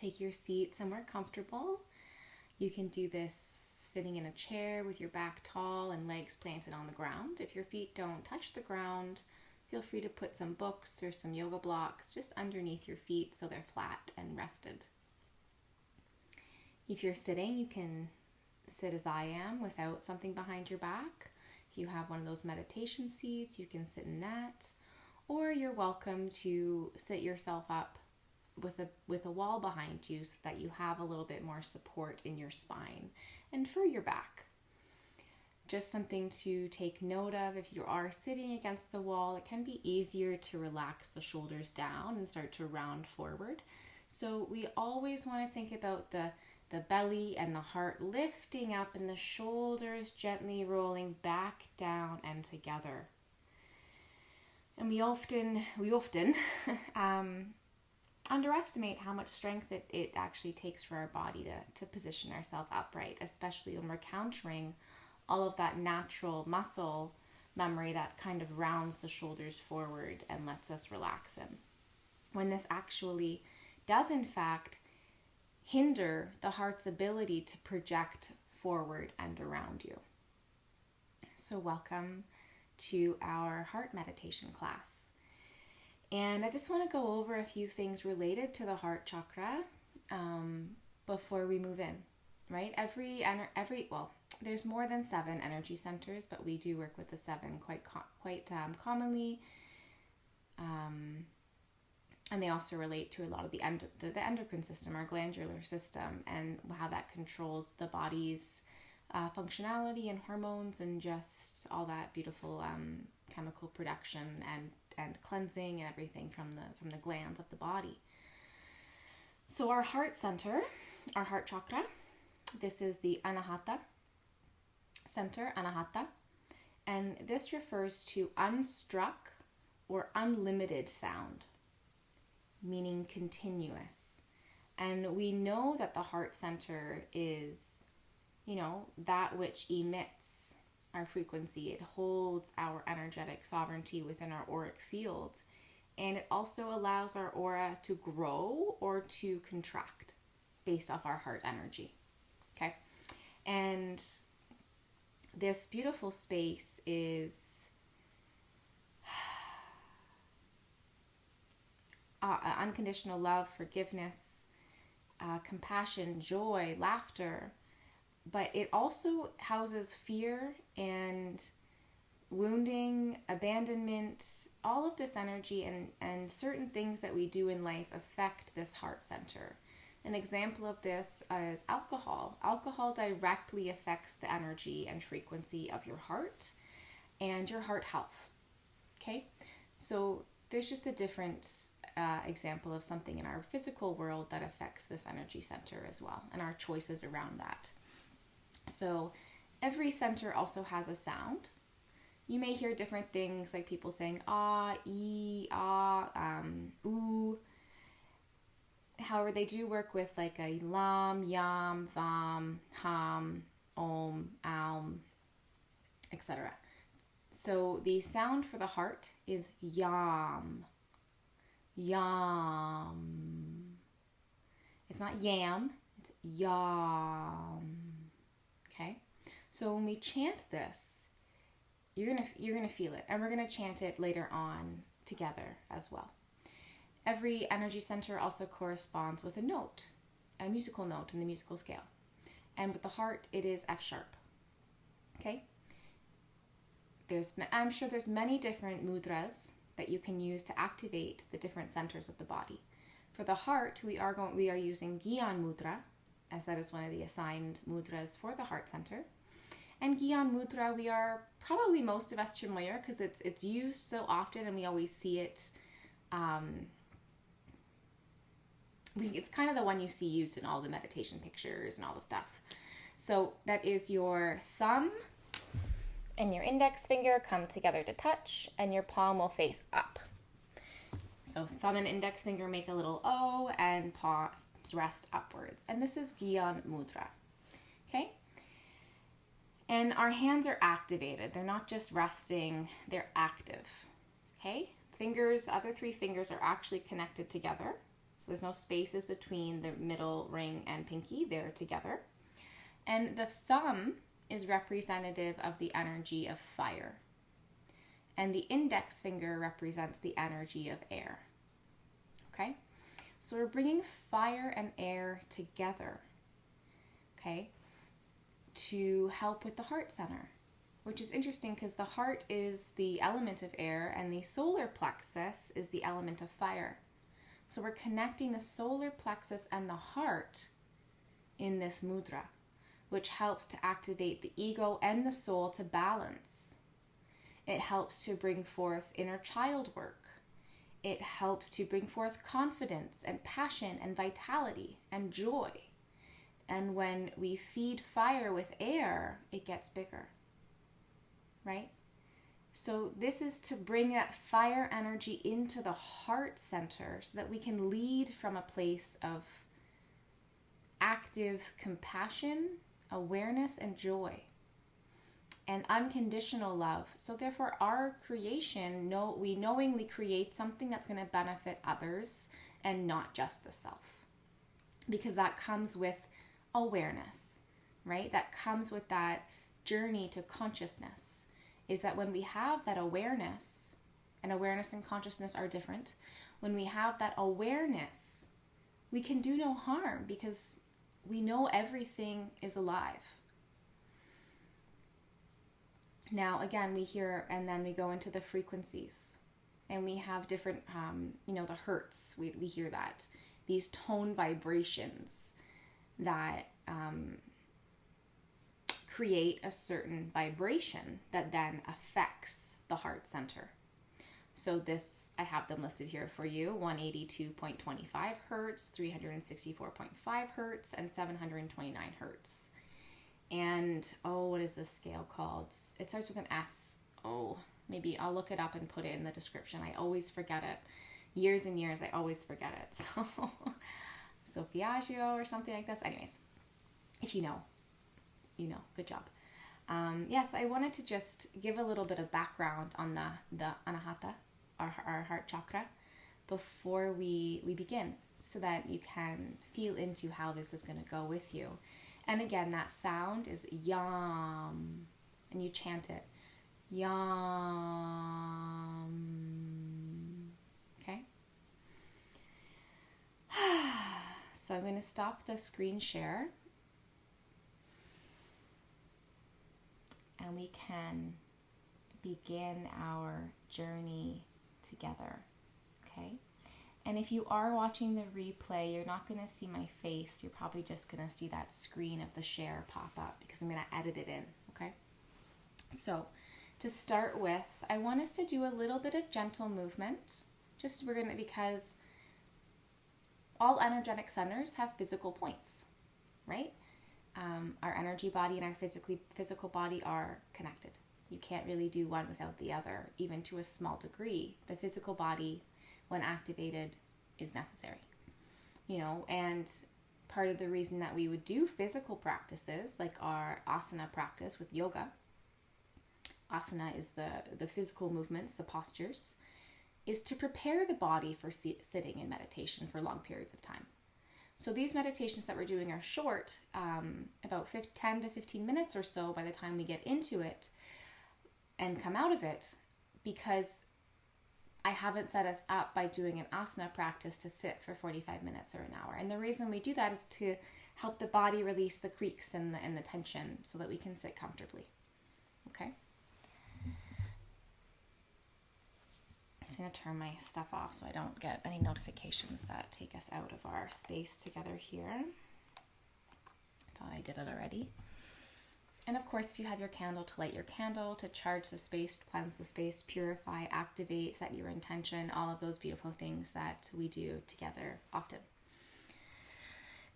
Take your seat somewhere comfortable. You can do this sitting in a chair with your back tall and legs planted on the ground. If your feet don't touch the ground, feel free to put some books or some yoga blocks just underneath your feet so they're flat and rested. If you're sitting, you can sit as I am without something behind your back. If you have one of those meditation seats, you can sit in that. Or you're welcome to sit yourself up with a wall behind you so that you have a little bit more support in your spine and for your back. Just something to take note of: if you are sitting against the wall, it can be easier to relax the shoulders down and start to round forward. So we always want to think about the belly and the heart lifting up and the shoulders gently rolling back down and together. And we often underestimate how much strength it actually takes for our body to position ourselves upright, especially when we're countering all of that natural muscle memory that kind of rounds the shoulders forward and lets us relax in. When this actually does in fact hinder the heart's ability to project forward and around you. So welcome to our heart meditation class. And I just want to go over a few things related to the heart chakra before we move in, right? There's more than 7 energy centers, but we do work with the 7 quite commonly. And they also relate to a lot of the endocrine system, our glandular system, and how that controls the body's functionality and hormones and just all that beautiful chemical production and cleansing and everything from the glands of the body. So our heart center, our heart chakra, this is the Anahata center, Anahata, and this refers to unstruck or unlimited sound, meaning continuous. And we know that the heart center is, that which emits our frequency. It holds our energetic sovereignty within our auric field. And it also allows our aura to grow or to contract based off our heart energy. Okay. And this beautiful space is unconditional love, forgiveness, compassion, joy, laughter. But it also houses fear and wounding, abandonment. All of this energy and certain things that we do in life affect this heart center. An example of this is alcohol. Alcohol directly affects the energy and frequency of your heart and your heart health. Okay? So there's just a different example of something in our physical world that affects this energy center as well, and our choices around that. So every center also has a sound. You may hear different things like people saying ah, ee, ah, ooh. However, they do work with like a lam, yam, vam, ham, om, aum, etc. So the sound for the heart is yam. Yam. It's not yam, it's yam. Okay? So when we chant this, you're gonna feel it, and we're gonna chant it later on together as well. Every energy center also corresponds with a note, a musical note in the musical scale. And with the heart, it is F sharp. Okay? I'm sure there's many different mudras that you can use to activate the different centers of the body. For the heart, we are using Gyan mudra, as that is one of the assigned mudras for the heart center. And Gyan mudra, we are probably most of us familiar because it's used so often and we always see it. It's kind of the one you see used in all the meditation pictures and all the stuff. So that is your thumb and your index finger come together to touch, and your palm will face up. So thumb and index finger make a little O, and palms rest upwards. And this is Gyan mudra. Okay? And our hands are activated. They're not just resting, they're active. Okay? Other 3 fingers are actually connected together. So there's no spaces between the middle ring and pinky. They're together. And the thumb is representative of the energy of fire. And the index finger represents the energy of air. Okay? So we're bringing fire and air together, okay, to help with the heart center, which is interesting because the heart is the element of air and the solar plexus is the element of fire. So we're connecting the solar plexus and the heart in this mudra, which helps to activate the ego and the soul to balance. It helps to bring forth inner child work. It helps to bring forth confidence and passion and vitality and joy. And when we feed fire with air, it gets bigger, right? So this is to bring that fire energy into the heart center so that we can lead from a place of active compassion, awareness, and joy, and unconditional love. So therefore our creation, we knowingly create something that's going to benefit others and not just the self, because that comes with awareness, right? That comes with that journey to consciousness, is that when we have that awareness, and awareness and consciousness are different, when we have that awareness, we can do no harm because we know everything is alive. Now, again, we hear, and then we go into the frequencies, and we have different, the hertz, we hear that. These tone vibrations that create a certain vibration that then affects the heart center. So this, I have them listed here for you: 182.25 hertz, 364.5 hertz, and 729 hertz. And, what is this scale called? It starts with an S. Maybe I'll look it up and put it in the description. I always forget it. Years and years, I always forget it. So, Solfeggio or something like this. Anyways, if you know, you know. Good job. Yes, I wanted to just give a little bit of background on the Anahata, our heart chakra, before we begin, so that you can feel into how this is going to go with you. And again, that sound is yam, and you chant it, yam. Okay? So I'm going to stop the screen share, and we can begin our journey together. Okay? And if you are watching the replay, you're not going to see my face. You're probably just going to see that screen of the share pop up because I'm going to edit it in, okay? So to start with, I want us to do a little bit of gentle movement. Because all energetic centers have physical points, right? Our energy body and our physical body are connected. You can't really do one without the other, even to a small degree. The physical body, when activated, is necessary, and part of the reason that we would do physical practices like our asana practice with yoga. Asana is the physical movements, the postures, is to prepare the body for sitting in meditation for long periods of time. So these meditations that we're doing are short, about 10 to 15 minutes or so by the time we get into it and come out of it, because I haven't set us up by doing an asana practice to sit for 45 minutes or an hour. And the reason we do that is to help the body release the creaks and the tension so that we can sit comfortably. Okay? I'm just going to turn my stuff off so I don't get any notifications that take us out of our space together here. I thought I did it already. And of course, if you have your candle, to light your candle, to charge the space, to cleanse the space, purify, activate, set your intention, all of those beautiful things that we do together often.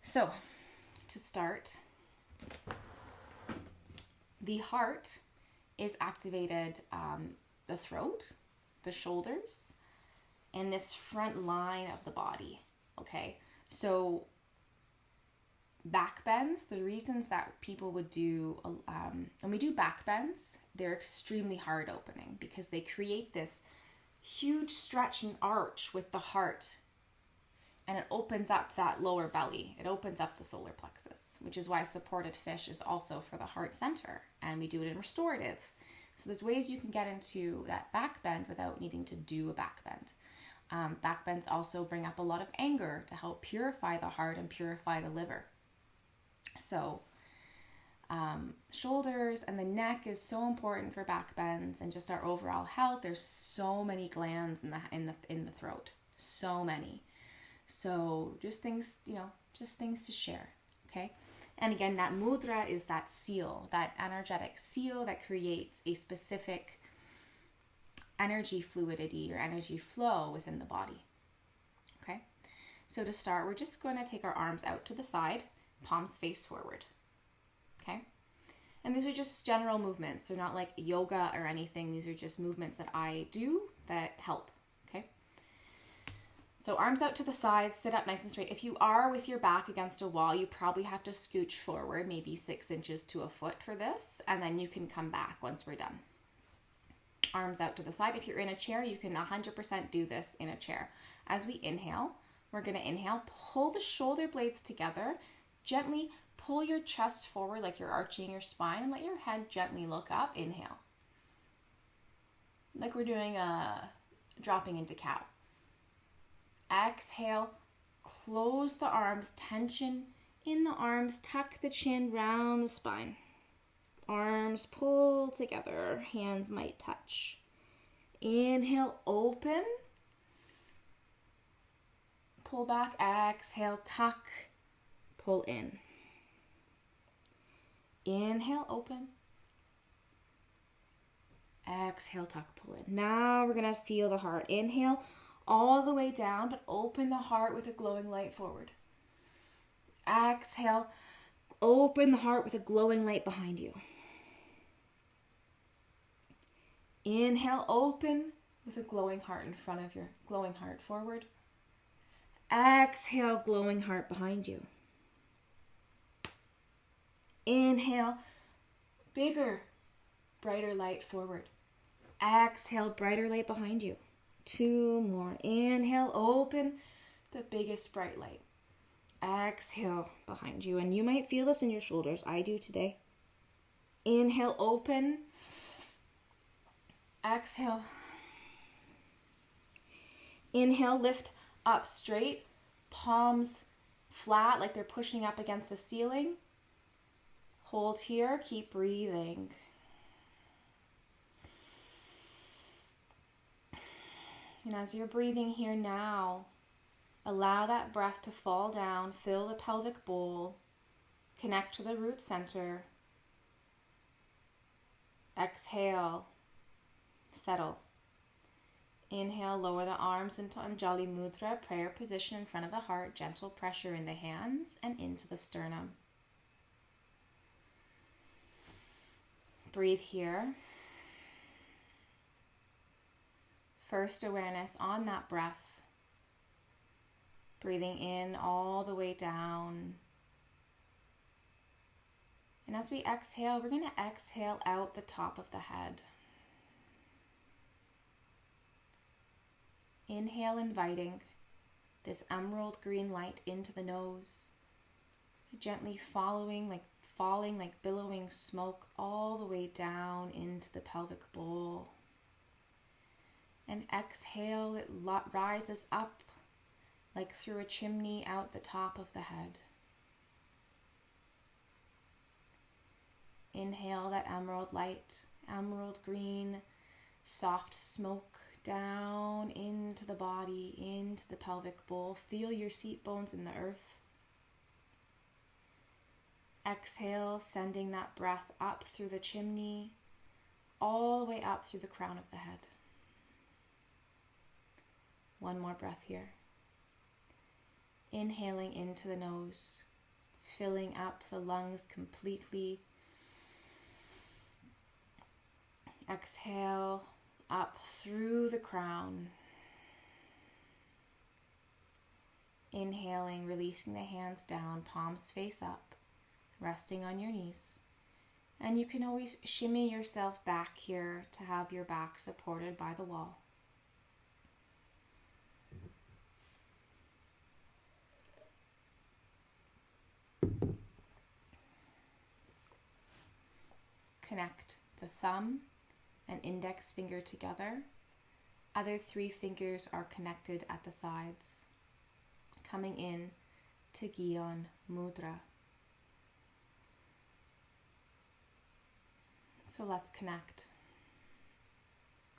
So, to start, the heart is activated, the throat, the shoulders, and this front line of the body, okay? So, back bends, the reasons that people would do, when we do back bends, they're extremely heart opening because they create this huge stretch and arch with the heart And it opens up that lower belly. It opens up the solar plexus, which is why supported fish is also for the heart center. And we do it in restorative. So there's ways you can get into that back bend without needing to do a back bend. Back bends also bring up a lot of anger to help purify the heart and purify the liver. So shoulders and the neck is so important for back bends and just our overall health. There's so many glands in the throat, so many. So just things, just things to share. Okay. And again, that mudra is that seal, that energetic seal that creates a specific energy fluidity or energy flow within the body. Okay. So to start, we're just going to take our arms out to the side, palms face forward. Okay. And these are just general movements. They're not like yoga or anything. These are just movements that I do that help. Okay. So arms out to the side, sit up nice and straight. If you are with your back against a wall, you probably have to scooch forward, maybe 6 inches to a foot for this. And then you can come back once we're done. Arms out to the side. If you're in a chair, you can 100% do this in a chair. As we inhale, we're going to inhale, pull the shoulder blades together, gently pull your chest forward like you're arching your spine and let your head gently look up. Inhale. Like we're doing a dropping into cow. Exhale, close the arms, tension in the arms, tuck the chin, round the spine. Arms pull together, hands might touch. Inhale, open. Pull back, exhale, tuck, pull in. Inhale, open. Exhale, tuck, pull in. Now we're going to feel the heart. Inhale all the way down, but open the heart with a glowing light forward. Exhale, open the heart with a glowing light behind you. Inhale, open with a glowing heart in front of your glowing heart forward. Exhale, glowing heart behind you. Inhale, bigger, brighter light forward. Exhale, brighter light behind you. 2 more. Inhale, open the biggest bright light. Exhale, behind you. And you might feel this in your shoulders. I do today. Inhale, open. Exhale. Inhale, lift up straight. Palms flat like they're pushing up against a ceiling. Hold here. Keep breathing. And as you're breathing here now, allow that breath to fall down, fill the pelvic bowl, connect to the root center. Exhale, settle. Inhale, lower the arms into Anjali Mudra, prayer position in front of the heart, gentle pressure in the hands and into the sternum. Breathe here. First awareness on that breath. Breathing in all the way down. And as we exhale, we're going to exhale out the top of the head. Inhale, inviting this emerald green light into the nose. Gently falling like billowing smoke all the way down into the pelvic bowl. And exhale, it rises up like through a chimney out the top of the head. Inhale that emerald light, emerald green, soft smoke down into the body, into the pelvic bowl. Feel your seat bones in the earth. Exhale, sending that breath up through the chimney, all the way up through the crown of the head. One more breath here. Inhaling into the nose, filling up the lungs completely. Exhale up through the crown. Inhaling, releasing the hands down, palms face up, resting on your knees. And you can always shimmy yourself back here to have your back supported by the wall. connect the thumb and index finger together. Other 3 fingers are connected at the sides, coming in to Gyan Mudra. So let's connect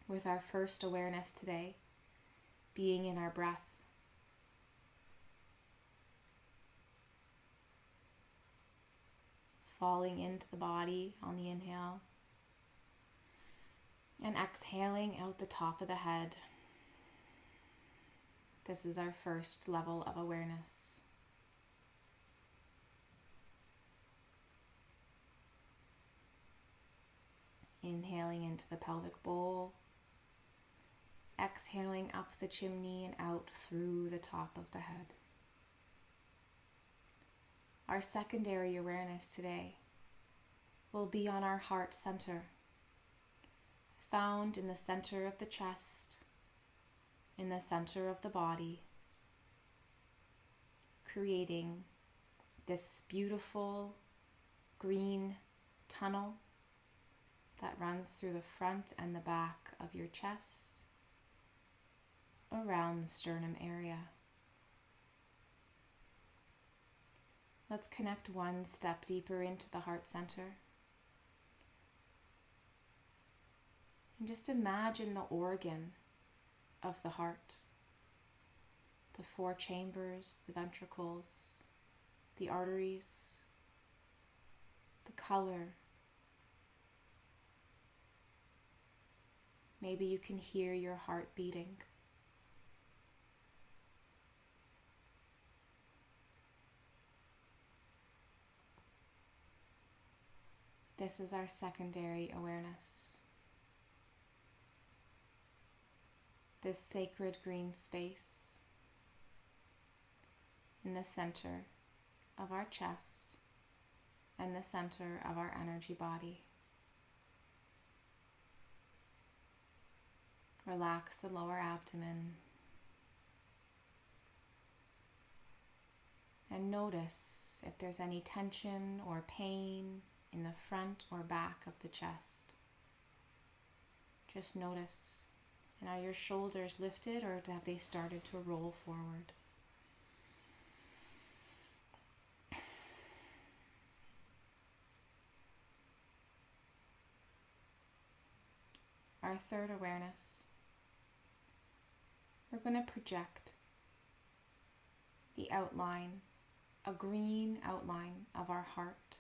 with our first awareness today, being in our breath. Falling into the body on the inhale and exhaling out the top of the head. This is our first level of awareness. Inhaling into the pelvic bowl, exhaling up the chimney and out through the top of the head. Our secondary awareness today will be on our heart center, found in the center of the chest, in the center of the body, creating this beautiful green tunnel that runs through the front and the back of your chest, around the sternum area. Let's connect one step deeper into the heart center. And just imagine the organ of the heart, the 4 chambers, the ventricles, the arteries, the color. Maybe you can hear your heart beating. This is our secondary awareness. This sacred green space in the center of our chest and the center of our energy body. Relax the lower abdomen and notice if there's any tension or pain in the front or back of the chest. Just notice. And are your shoulders lifted, or have they started to roll forward? Our third awareness. We're going to project the outline, a green outline of our heart,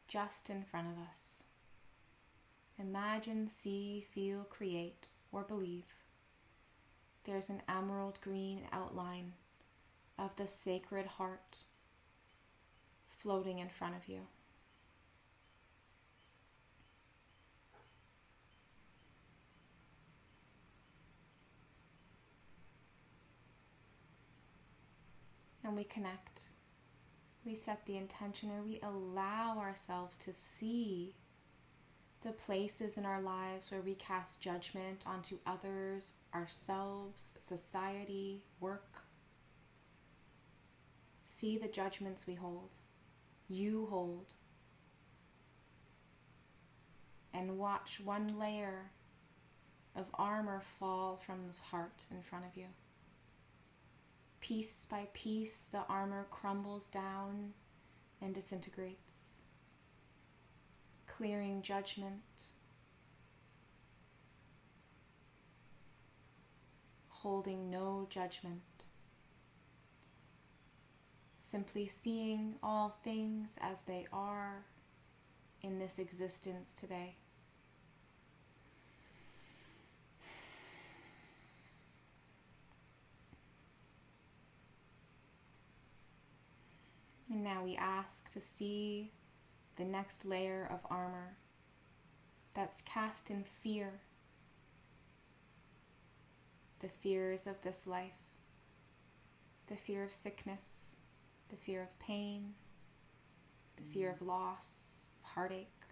just in front of us. Imagine, see, feel, create, or believe there's an emerald green outline of the sacred heart floating in front of you. And we connect. We set the intention, or we allow ourselves to see the places in our lives where we cast judgment onto others, ourselves, society, work. See the judgments we hold, you hold, and watch one layer of armor fall from this heart in front of you. Piece by piece, the armor crumbles down and disintegrates, clearing judgment, holding no judgment, simply seeing all things as they are in this existence today. And now we ask to see the next layer of armor that's cast in fear. The fears of this life, the fear of sickness, the fear of pain, the fear of loss, of heartache,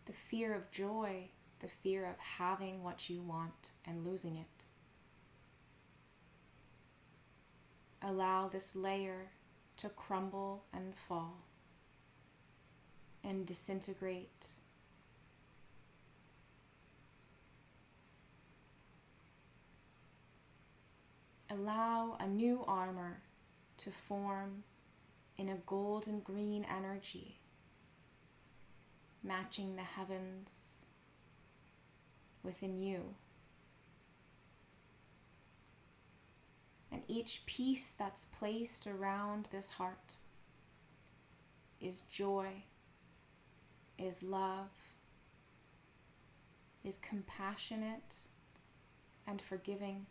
the fear of joy, the fear of having what you want and losing it. Allow this layer to crumble and fall and disintegrate. Allow a new armor to form in a golden green energy, matching the heavens within you. And each piece that's placed around this heart is joy, is love, is compassionate and forgiving.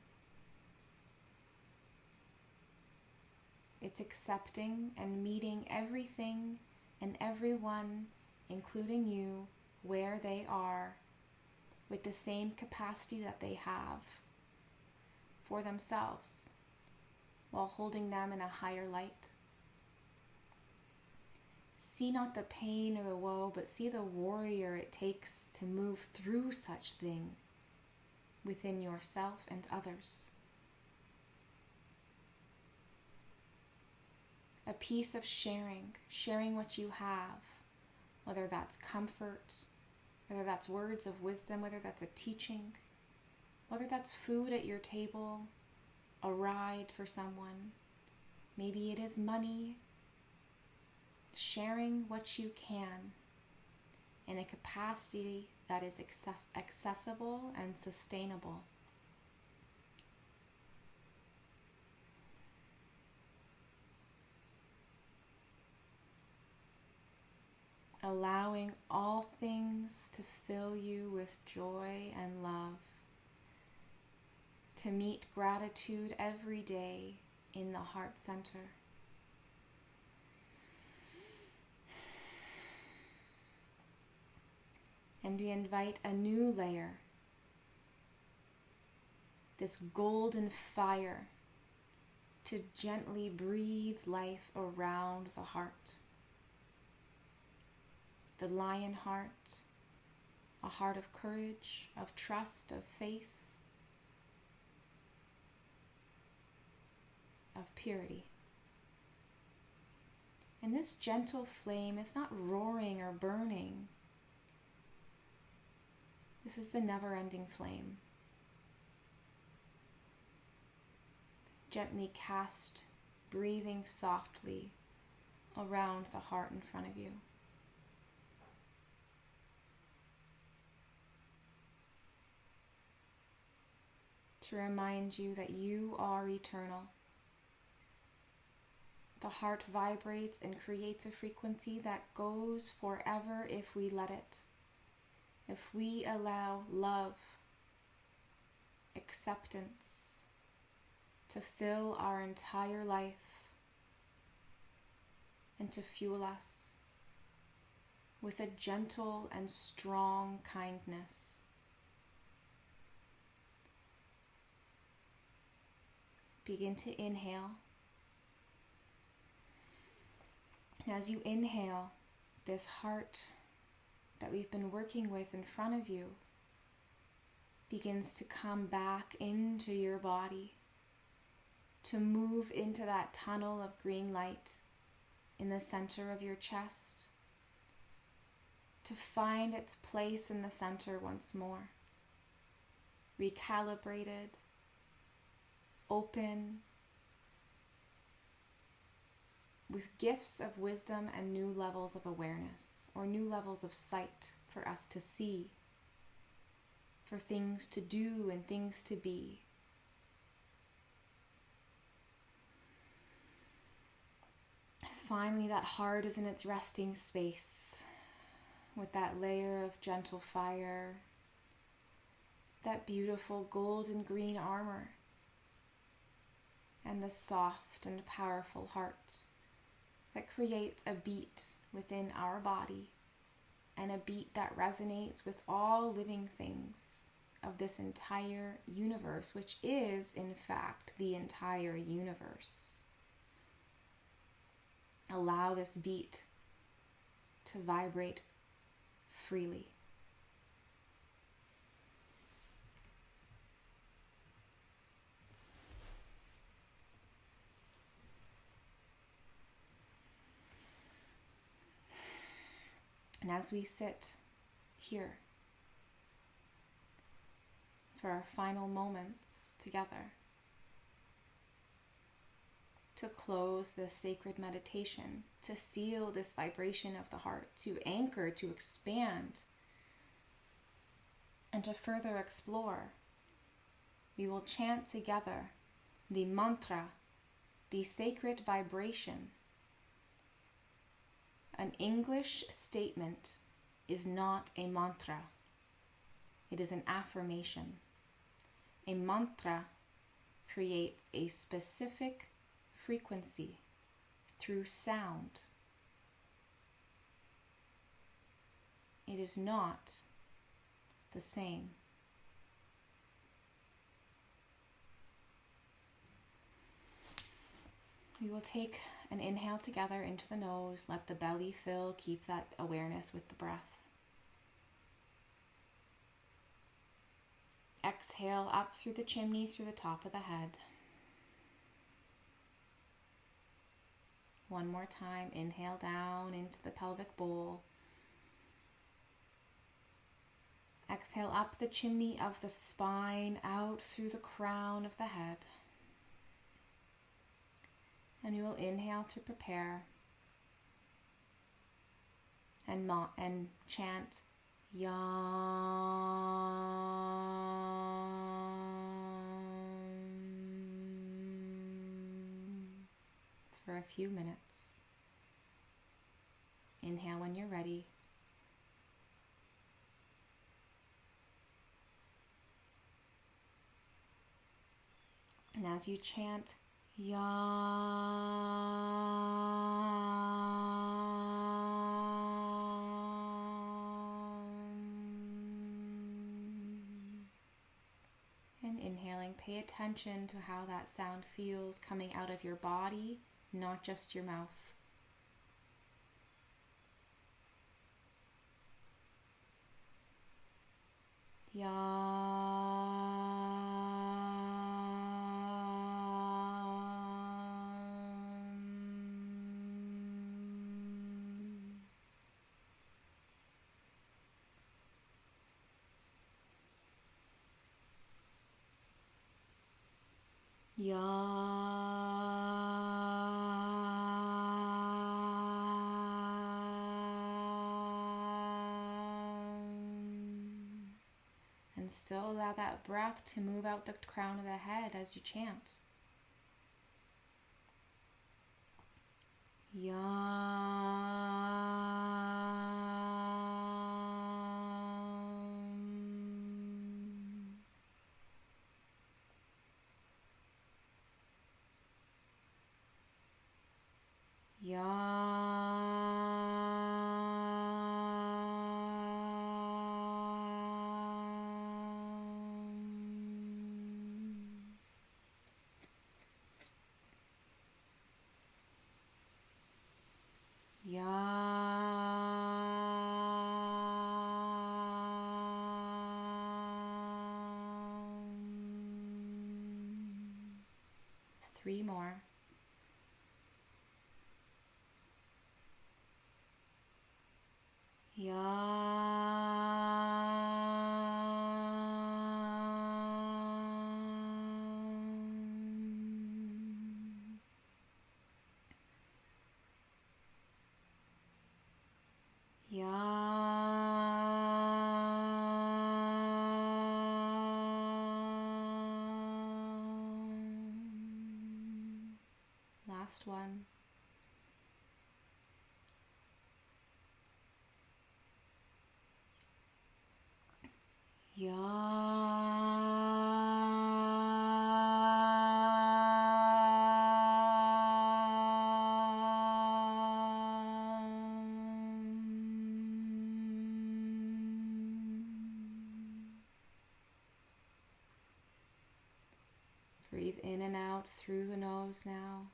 It's accepting and meeting everything and everyone, including you, where they are, with the same capacity that they have for themselves, while holding them in a higher light. See not the pain or the woe, but see the warrior it takes to move through such thing within yourself and others. A piece of sharing what you have, whether that's comfort, whether that's words of wisdom, whether that's a teaching, whether that's food at your table, a ride for someone, maybe it is money. Sharing what you can in a capacity that is accessible and sustainable. Allowing all things to fill you with joy and love, to meet gratitude every day in the heart center. And we invite a new layer, this golden fire, to gently breathe life around the heart. The lion heart, a heart of courage, of trust, of faith, of purity. And this gentle flame is not roaring or burning. This is the never-ending flame. Gently cast, breathing softly around the heart in front of you. To remind you that you are eternal. The heart vibrates and creates a frequency that goes forever if we let it. If we allow love, acceptance to fill our entire life and to fuel us with a gentle and strong kindness. Begin to inhale. And as you inhale, this heart that we've been working with in front of you begins to come back into your body, to move into that tunnel of green light in the center of your chest, to find its place in the center once more, recalibrated, open, with gifts of wisdom and new levels of awareness, or new levels of sight for us to see, for things to do and things to be. Finally, that heart is in its resting space with that layer of gentle fire, that beautiful golden green armor, and the soft and powerful heart that creates a beat within our body, and a beat that resonates with all living things of this entire universe, which is, in fact, the entire universe. Allow this beat to vibrate freely. as we sit here for our final moments together, to close this sacred meditation, to seal this vibration of the heart, to anchor, to expand, and to further explore, we will chant together the mantra, the sacred vibration. An English statement is not a mantra. It is an affirmation. A mantra creates a specific frequency through sound. It is not the same. We will take an inhale together into the nose, let the belly fill, keep that awareness with the breath. Exhale up through the chimney, through the top of the head. One more time, inhale down into the pelvic bowl. Exhale up the chimney of the spine, out through the crown of the head. And we will inhale to prepare and chant Yam for a few minutes. Inhale when you're ready. And as you chant Yam, and inhaling, pay attention to how that sound feels coming out of your body, not just your mouth. And still allow that breath to move out the crown of the head as you chant. Three more. Last one. Breathe in and out through the nose now.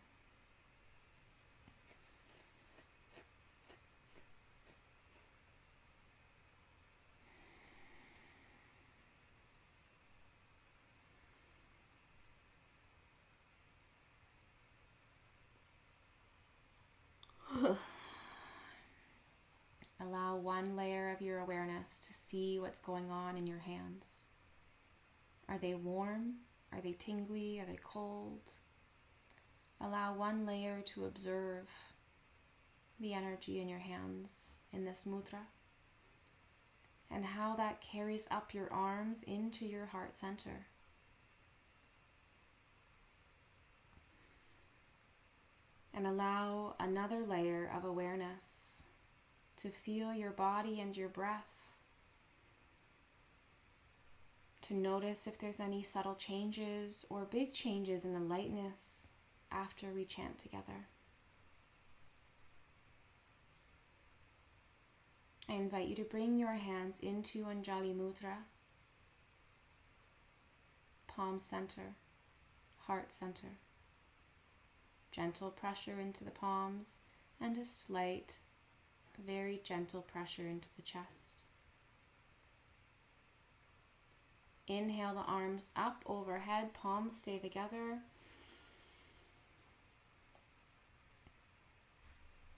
Allow allow one layer of your awareness to see what's going on in your hands. Are they warm? Are they tingly? Are they cold? Allow one layer to observe the energy in your hands in this mudra and how that carries up your arms into your heart center. And allow another layer of awareness to feel your body and your breath, to notice if there's any subtle changes or big changes in the lightness after we chant together. I invite you to bring your hands into Anjali Mudra, palm center, heart center. Gentle pressure into the palms and a slight, very gentle pressure into the chest. Inhale the arms up overhead, palms stay together.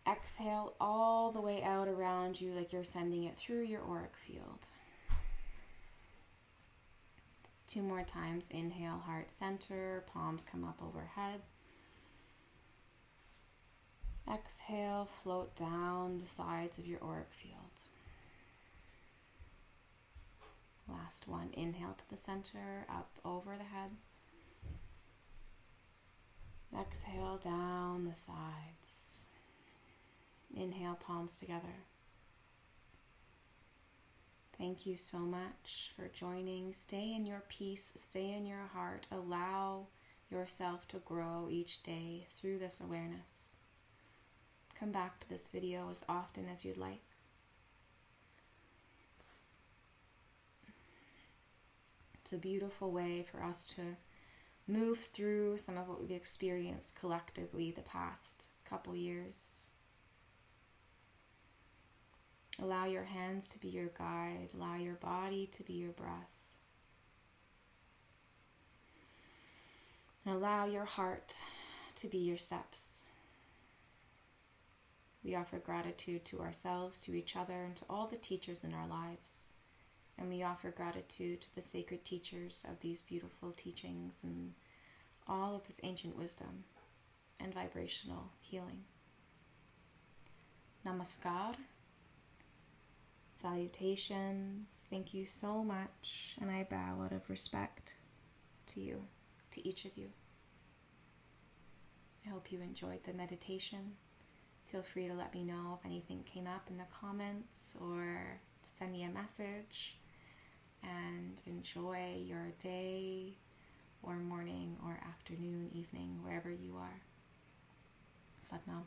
Exhale all the way out around you like you're sending it through your auric field. 2 more times. Inhale, heart center, palms come up overhead. Exhale, float down the sides of your auric field. Last one. Inhale to the center, up over the head. Exhale, down the sides. Inhale, palms together. Thank you so much for joining. Stay in your peace, stay in your heart. Allow yourself to grow each day through this awareness. Come back to this video as often as you'd like. It's a beautiful way for us to move through some of what we've experienced collectively the past couple years. Allow your hands to be your guide. Allow your body to be your breath. And allow your heart to be your steps. We offer gratitude to ourselves, to each other, and to all the teachers in our lives. And we offer gratitude to the sacred teachers of these beautiful teachings and all of this ancient wisdom and vibrational healing. Namaskar. Salutations. Thank you so much. And I bow out of respect to you, to each of you. I hope you enjoyed the meditation. Feel free to let me know if anything came up in the comments or send me a message. And enjoy your day or morning or afternoon, evening, wherever you are. Sat Nam.